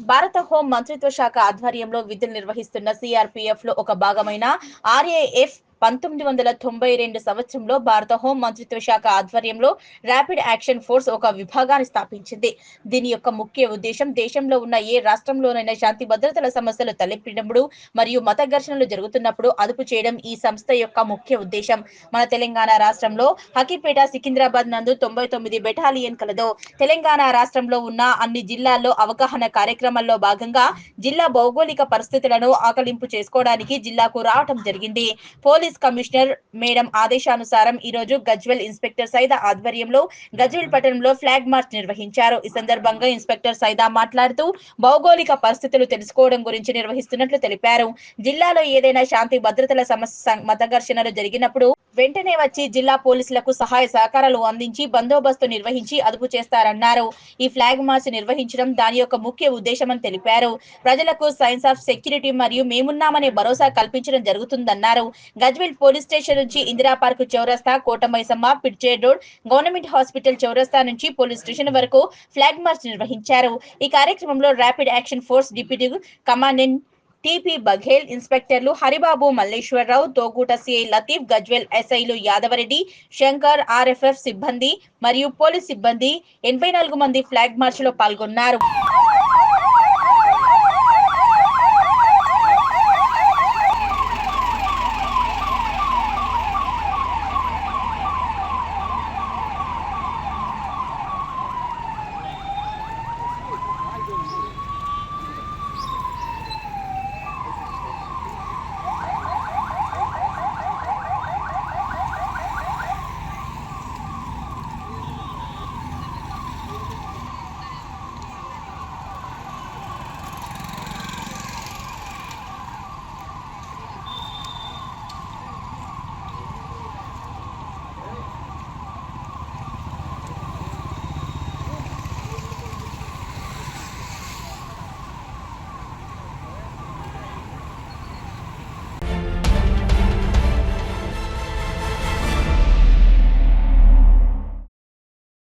భారత హోం మంత్రిత్వ శాఖ ఆధ్వర్యంలో విధులు నిర్వహిస్తున్న సిఆర్పీఎఫ్ లో ఒక భాగమైన ఆర్ఏఎఫ్ 1992 సంవత్సరంలో భారత హోం మంత్రిత్వ శాఖ ఆధ్వర్యంలో ర్యాపిడ్ యాక్షన్ ఫోర్స్ ఒక విభాగాన్ని స్థాపించింది. దీని యొక్క ముఖ్య ఉద్దేశం దేశంలో ఉన్న ఏ రాష్ట్రంలోనైనా శాంతి భద్రతల సమస్యలు తలెత్తినప్పుడు మరియు మత ఘర్షణలు జరుగుతున్నప్పుడు అదుపు చేయడం ఈ సంస్థ యొక్క ముఖ్య ఉద్దేశం. మన తెలంగాణ రాష్ట్రంలో హకీపేట సికింద్రాబాద్ నందు 99 బెటాలియన్ కలదు. తెలంగాణ రాష్ట్రంలో ఉన్న అన్ని జిల్లాల్లో అవగాహన కార్యక్రమాల్లో భాగంగా జిల్లా భౌగోళిక పరిస్థితులను ఆకలింపు చేసుకోవడానికి జిల్లాకు రావడం జరిగింది. పోలీస్ కమిషనర్ మేడం ఆదేశానుసారం ఈ రోజు గజ్వెల్ ఇన్స్పెక్టర్ సైదా ఆధ్వర్యంలో గజ్వెల్ పట్టణంలో ఫ్లాగ్ మార్చ్ నిర్వహించారు. ఈ సందర్భంగా ఇన్స్పెక్టర్ సైదా మాట్లాడుతూ భౌగోళిక పరిస్థితులు తెలుసుకోవడం గురించి నిర్వహిస్తున్నట్లు తెలిపారు. జిల్లాలో ఏదైనా శాంతి భద్రతల సమస్య మత ఘర్షణలు జరిగినప్పుడు వెంటనే వచ్చి జిల్లా పోలీసులకు సహాయ సహకారాలు అందించి బందోబస్తు నిర్వహించి అదుపు చేస్తారన్నారు. ఈ ఫ్లాగ్ మార్చ్ నిర్వహించడం దాని యొక్క ముఖ్య ఉద్దేశమని తెలిపారు. ప్రజలకు సైన్స్ ఆఫ్ సెక్యూరిటీ మరియు మేమున్నామనే భరోసా కల్పించడం జరుగుతుందన్నారు. గజ్వెల్ పోలీస్ స్టేషన్ నుంచి ఇందిరా పార్క్ చౌరస్తా, కోటమైసమ్మ, పిడ్చేర్ రోడ్, గవర్నమెంట్ హాస్పిటల్ చౌరస్తా నుంచి పోలీస్ స్టేషన్ వరకు ఫ్లాగ్ మార్చ్ నిర్వహించారు. ఈ కార్యక్రమంలో rapid action force deputy commandant TP Baghel, ఇన్స్పెక్టర్లు హరిబాబు, మల్లేశ్వరరావు, తోగూట సిఐ లతీఫ్, గజ్వెల్ ఎస్ఐలు యాదవరెడ్డి, శంకర్, ఆర్ఎఫ్ఎఫ్ సిబ్బంది మరియు పోలీస్ సిబ్బంది 84 మంది ఫ్లాగ్ మార్చ్ లో పాల్గొన్నారు.